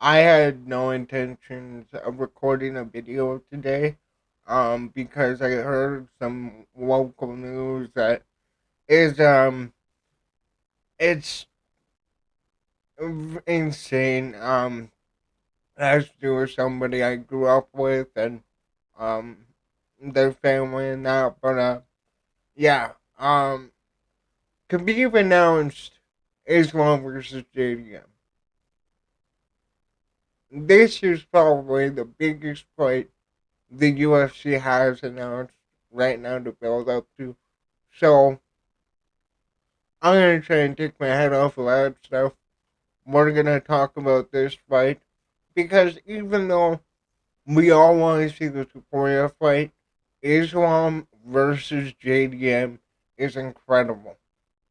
I had no intentions of recording a video today, because I heard some local news that is, it's insane. Has to do with somebody I grew up with and, um, their family and that, but, yeah, Khabib announced Islam versus JDM. This is probably the biggest fight the UFC has announced right now to build up to. So I'm gonna try and take my head off of that stuff. We're gonna talk about this fight because even though we all want to see the Topuria fight, Islam versus JDM is incredible.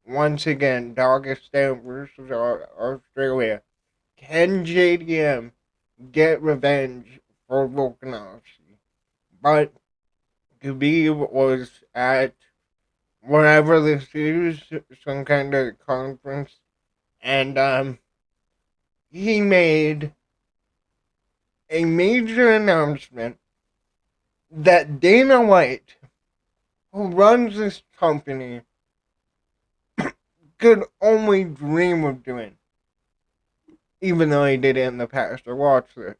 Once again, Dagestan versus Australia. Can JDM get revenge for Volkanovski? But Khabib was at wherever this is, some kind of conference, and he made a major announcement that Dana White, who runs this company, could only dream of doing, even though he did it in the past. So watch this.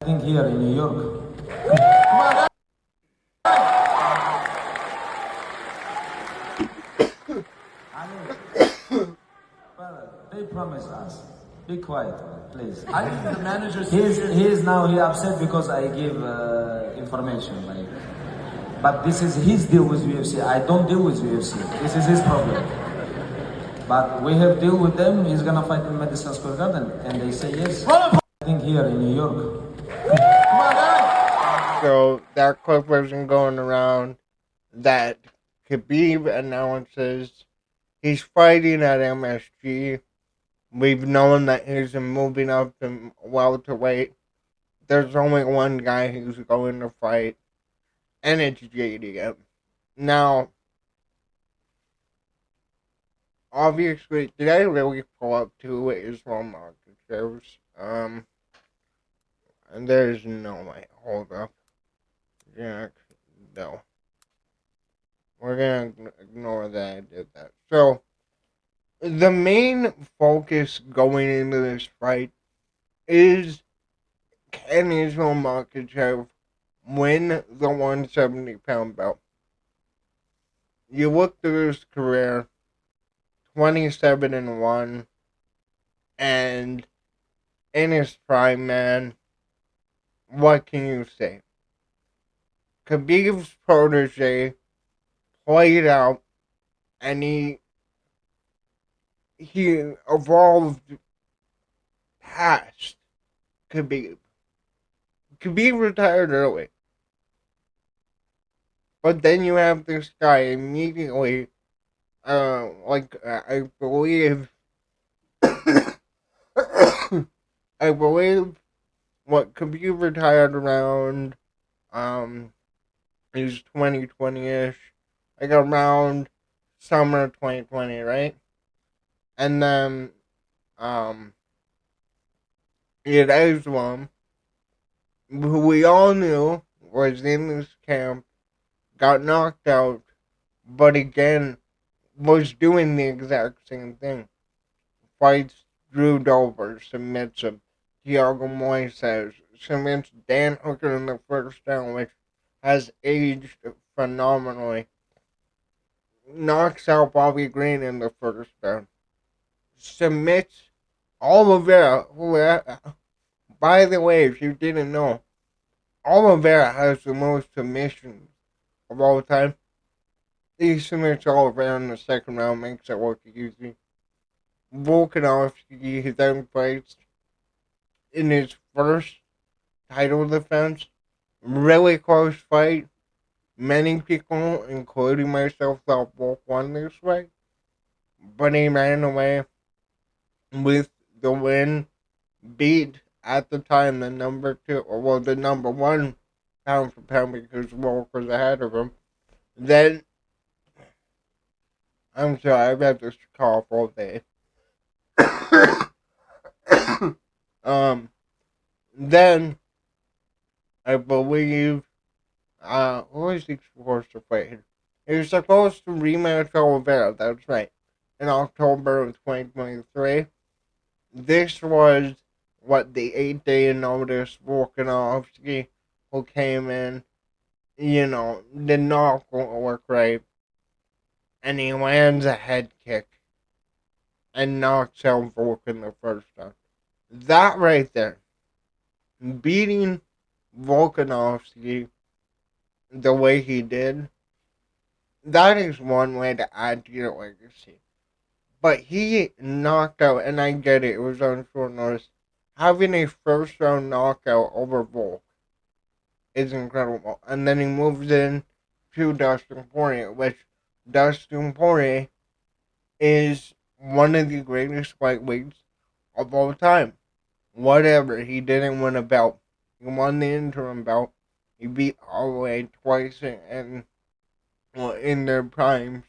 I think here in New York. They promised us. Be quiet, please. I think the manager. He upset because I give information. But this is his deal with UFC. I don't deal with UFC. This is his problem. But we have deal with them. He's gonna fight in Madison Square Garden, and they say yes. I think here in New York. So that clip wasn't going around that Khabib announces he's fighting at MSG. We've known that he's moving up to welterweight. There's only one guy who's going to fight, and it's JDM. Now, obviously, did I really pull up two Islam Makachevs? And there's no way. Hold up. Jack, no. We're gonna ignore that I did that. So, the main focus going into this fight is, can Islam Makhachev win the 170-pound belt? You look through his career, 27-1, and in his prime, man, what can you say? Khabib's protege played out, and he evolved past Khabib. Khabib retired early. But then you have this guy immediately, I believe, I believe what Khabib retired around, is 2020-ish, like around summer 2020, right? And then, you had Islam, who we all knew was in this camp, got knocked out, but again, was doing the exact same thing. Fights Drew Dober, submits him. Thiago Moises, submits Dan Hooker in the first round, which has aged phenomenally. Knocks out Bobby Green in the first round. Submits Oliveira, who, by the way, if you didn't know, Oliveira has the most submissions of all time. He submits Oliveira in the second round, makes it look easy. Volkanovski then fights in his first title defense. Really close fight. Many people, including myself, thought Volk won this fight, but he ran away with the win. Beat at the time the number two, or well, the number one pound for pound because Volk was ahead of him. Then, I'm sorry, I've had this cough all day. um, Then, I believe, who was he supposed to fight? He was supposed to rematch Oliveira, that's right, in October of 2023. This was, what, the 8-day notice Volkanovski, who came in, did not work right, and he lands a head kick and knocks out Volkan the first time. That right there, beating Volkanovski the way he did, that is one way to add to your legacy. But he knocked out, and I get it, it was on short notice. Having a first round knockout over Volk is incredible. And then he moves in to Dustin Poirier, which Dustin Poirier is one of the greatest lightweights of all time. Whatever, he didn't win a belt. He won the interim belt. He beat Holloway twice and well, in their primes.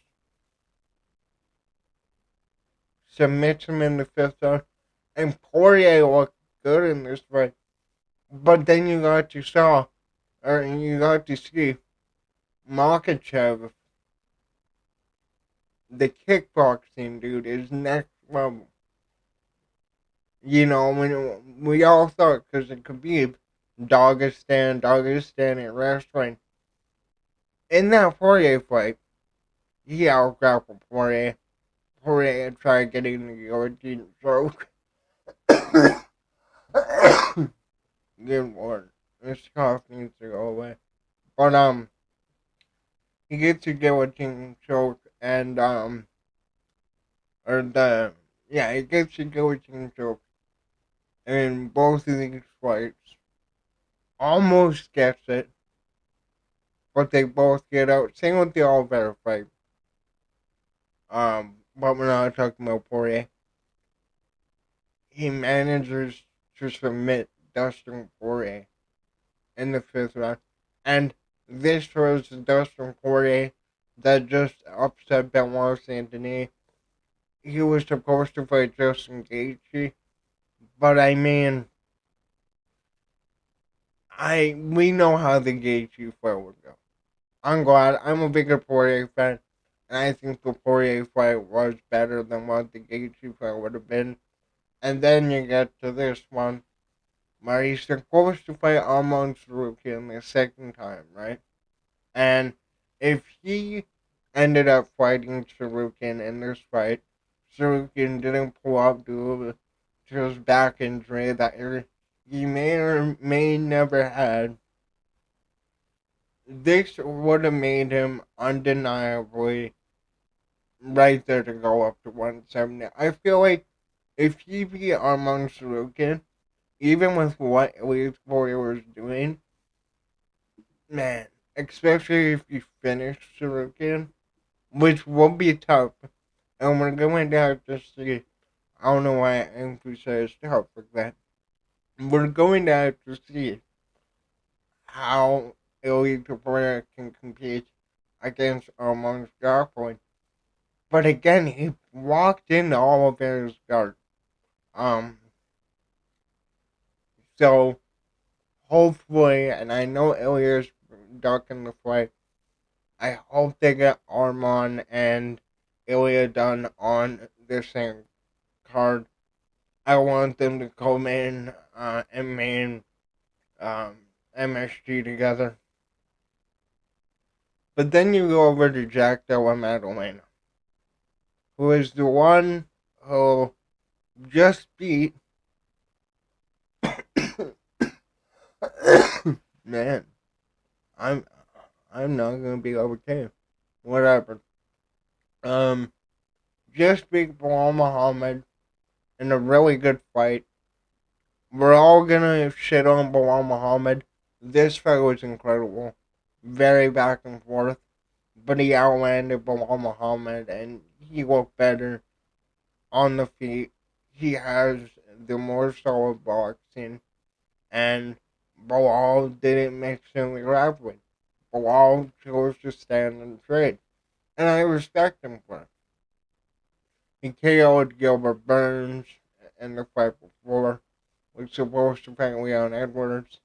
Submits him in the fifth round. And Poirier looked good in this fight. But then you got to see Makhachev, the kickboxing dude, is next level. When we all thought, because of Khabib, Dagestan and wrestling. In that Poirier fight, he outgrappled Poirier. Poirier tried getting the guillotine choke. Good lord, this cough needs to go away. But he gets a guillotine choke and or the yeah, he gets a guillotine choke in both of these fights. Almost gets it, but they both get out. Same with the Oliveira fight. But we're not talking about Poirier. He manages to submit Dustin Poirier in the fifth round, and this was Dustin Poirier that just upset Benoit Saint Denis. He was supposed to fight Justin Gaethje, but I mean, we know how the Gaethje fight would go. I'm glad. I'm a bigger Poirier fan, and I think the Poirier fight was better than what the Gaethje fight would have been. And then you get to this one, where he's supposed to fight Arman Tsarukyan the second time, right? And if he ended up fighting Tsarukyan in this fight, Tsarukyan didn't pull up due to his back injury that he may or may never had. This would have made him undeniably right there to go up to 170. I feel like if he beat Arman Tsarukyan, even with what Elite Warrior was doing, man, especially if you finish Tsarukyan, which will be tough, and we're going to have to see. I don't know why I emphasize tough like that. We're going to have to see how Elite Warrior can compete against Arman Tsarukyan. But again, he walked into all of his guard. Um, so hopefully, and I know Ilya's ducking the fight. I hope they get Arman and Ilya done on the same card. I want them to come in and main MSG together. But then you go over to Jack Della Maddelena, who is the one who just beat man. I'm I'm not gonna be okay. Whatever. Um, just beat Bilal Muhammad in a really good fight. We're all gonna shit on Bilal Muhammad. This fight was incredible. Very back and forth. But he outlanded Bilal Muhammad and he looked better on the feet. He has the more solid boxing and Bilal didn't mix in the grappling. Bilal chose to stand and trade. And I respect him for it. He KO'd Gilbert Burns in the fight before. was supposed to fight Leon Edwards.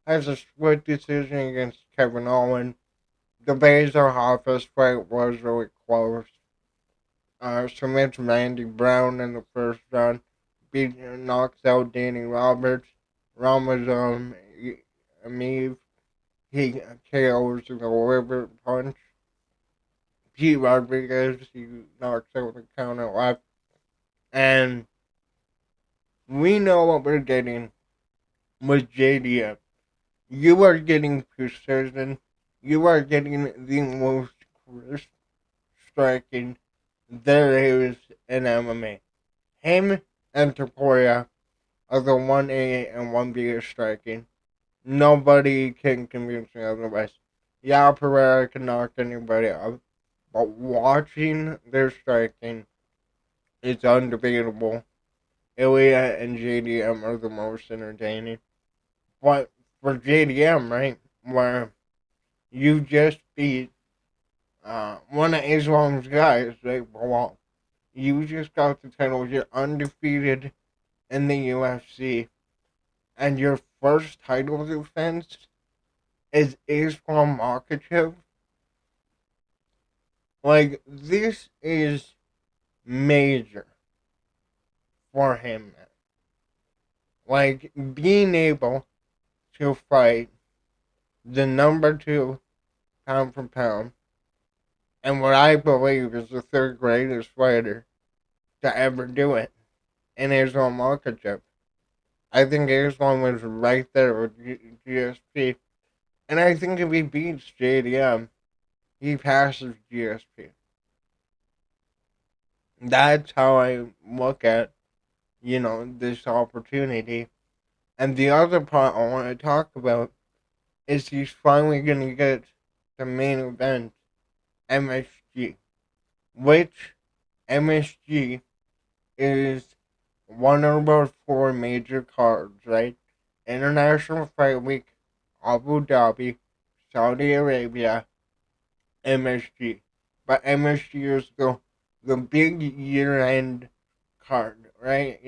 Has a split decision against Kevin Owens. The Baszler Hoffus fight was really close. Submits Randy Brown in the first round. Knocks out Danny Roberts. Ramazan Ameev. He KOs the liver punch. Pete Rodriguez, he knocks out the counter left. And we know what we're getting with JDM. You are getting precision. You are getting the most crisp striking there is in MMA. Him and Taporia are the 1A and 1B striking. Nobody can convince me otherwise. Yeah, Pereira can knock anybody out, but watching their striking is undebatable. Ilya and JDM are the most entertaining. But for JDM, right, where you just beat one of Islam's guys, right, well, you just got the title, you're undefeated in the UFC, and your first title defense is Islam Makhachev. Like, this is major for him. Like, being able to fight the number 2 pound for pound, and what I believe is the third greatest fighter to ever do it, in Islam Makhachev. I think Islam was right there with GSP. And I think if he beats JDM, he passes GSP. That's how I look at, this opportunity. And the other part I want to talk about is he's finally going to get the main event, MSG. Which MSG is one of our 4 major cards, right? International Fight Week, Abu Dhabi, Saudi Arabia, MSG. But MSG is the big year-end card, right?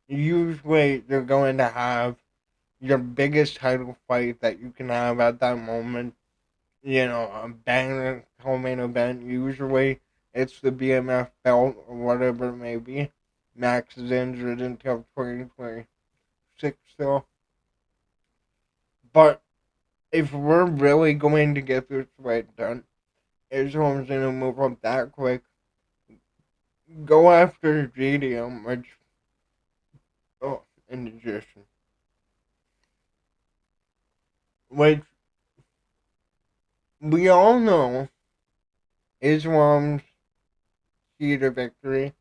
Usually they're going to have your biggest title fight that you can have at that moment. A banger co-main event. Usually it's the BMF belt or whatever it may be. Max is injured until 2026 still. But if we're really going to get this fight done, Islam's going to move up that quick. Go after JDM, which, indigestion. Which we all know Islam's key to victory,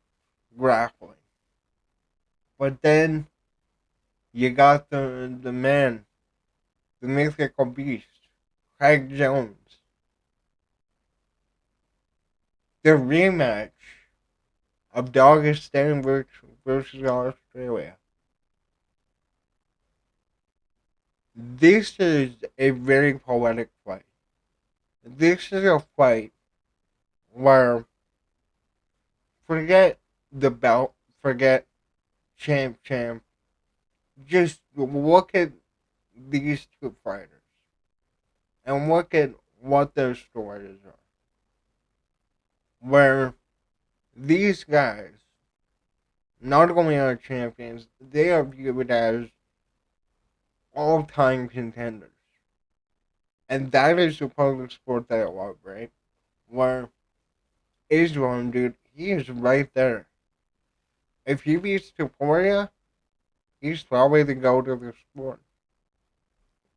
grappling. But then you got the man, the mythical beast, Craig Jones. The rematch of Dagestan versus Australia. This is a very poetic fight. This is a fight where forget the belt, forget champ. Just look at these 2 fighters and look at what their stories are. Where these guys not only are champions, they are viewed as all-time contenders. And that is the public sport that I love, right? Where Islam, dude, he is right there. If he beats Topuria, he's probably the GOAT of the sport.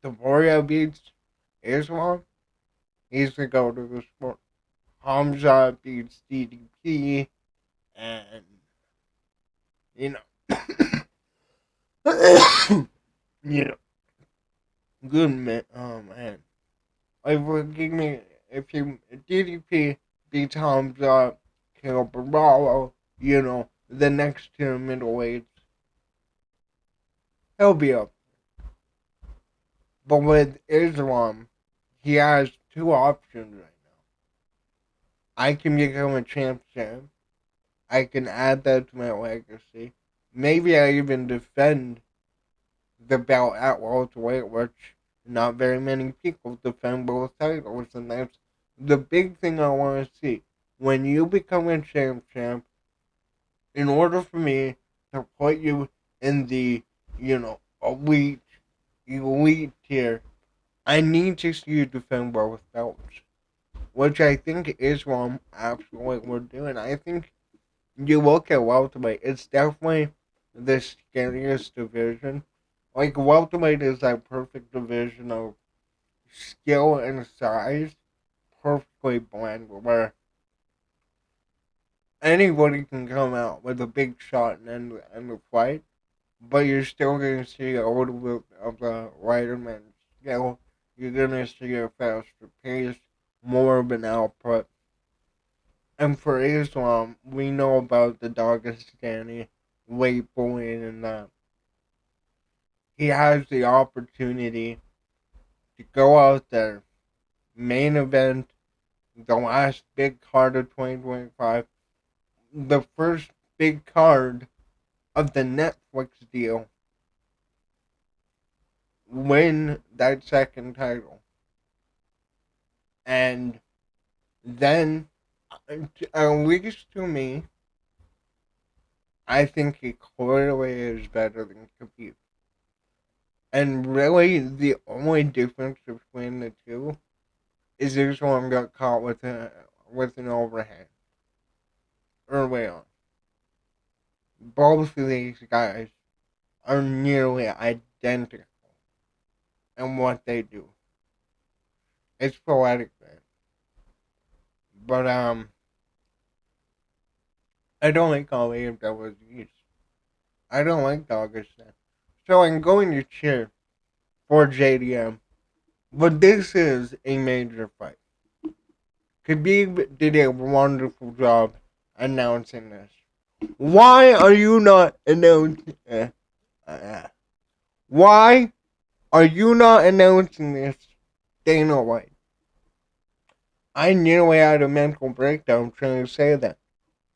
Topuria beats Islam, he's the GOAT of the sport. Hamza beats DDP, and, you know, you know, good man, oh man. Give me, if DDP beats Hamza, Kill Baralo, the next 2 middleweights, he'll be up. But with Islam, he has 2 options right now. I can become a champ. I can add that to my legacy. Maybe I even defend the belt at welterweight, which not very many people defend both titles, and that's the big thing I want to see. When you become a champ, in order for me to put you in the, elite tier, I need to see you defend both belts, which I think is what we're doing. I think you look at welterweight, it's definitely the scariest division. Like, welterweight is that perfect division of skill and size perfectly blend where anybody can come out with a big shot and end the fight, but you're still going to see a little bit of the lighter man's skill. You're going to see a faster pace, more of an output. And for Islam, we know about the Dagestani weight bullying and that. He has the opportunity to go out there, main event, the last big card of 2025, the first big card of the Netflix deal, win that second title. And then, at least to me, I think he clearly is better than Khabib. And really, the only difference between the two is this one got caught with an overhand early on. Both of these guys are nearly identical in what they do. It's poetic, man. But I don't like all that was used. I don't like Augustin. So I'm going to cheer for JDM. But this is a major fight. Khabib did a wonderful job announcing this. Why are you not announcing? Why are you not announcing this, Dana White? I nearly had a mental breakdown trying to say that.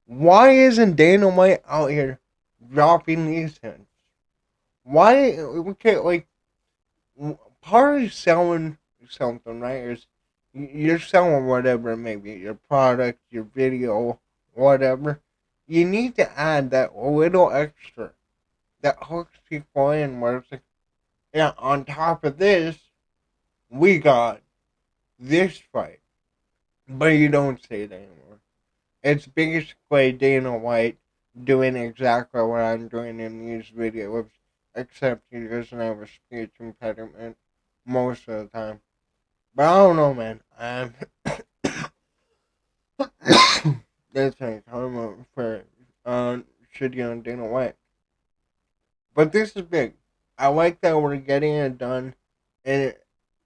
Why isn't Dana White out here dropping these hints? Why? Okay, like, part of selling something, right? Is you're selling whatever, maybe your product, your video, whatever. You need to add that little extra that hooks people in. Where it's like, yeah, on top of this, we got this fight, but you don't say it anymore. It's basically Dana White doing exactly what I'm doing in these videos, except he doesn't have a speech impediment most of the time. But I don't know, man. That's my karma for shitty on Dana White. But this is big. I like that we're getting it done in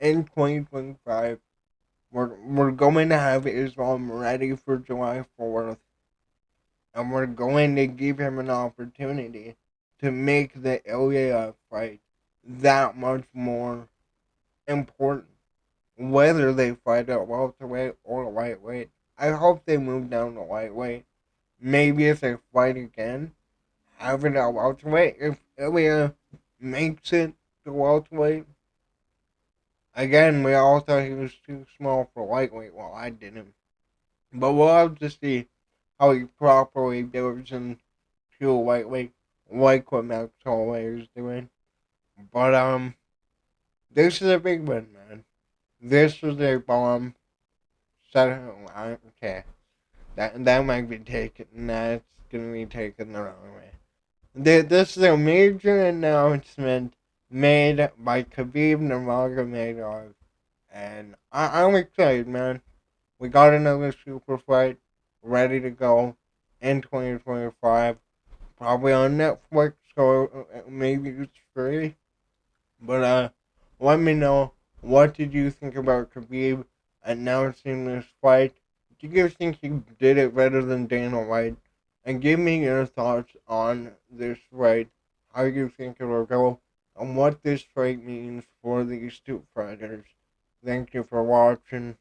2025. We're going to have Islam ready for July 4th, and we're going to give him an opportunity to make the Ilya fight that much more important. Whether they fight at welterweight or lightweight, I hope they move down to lightweight. Maybe if they fight again, have it at welterweight. If Ilya makes it to welterweight, again, we all thought he was too small for lightweight. Well, I didn't. But we'll have to see how he properly builds into lightweight, like what Max Holloway is doing. But this is a big one, man. This was a bomb. Okay, that might be taken. That's gonna be taken the wrong way. This is a major announcement made by Khabib Nurmagomedov, and I'm excited, man. We got another super fight ready to go in 2025, probably on Netflix, so maybe it's free. But let me know, what did you think about Khabib announcing this fight? Do you think he did it better than Dana White? And give me your thoughts on this fight, how you think it will go, and what this fight means for these two fighters. Thank you for watching.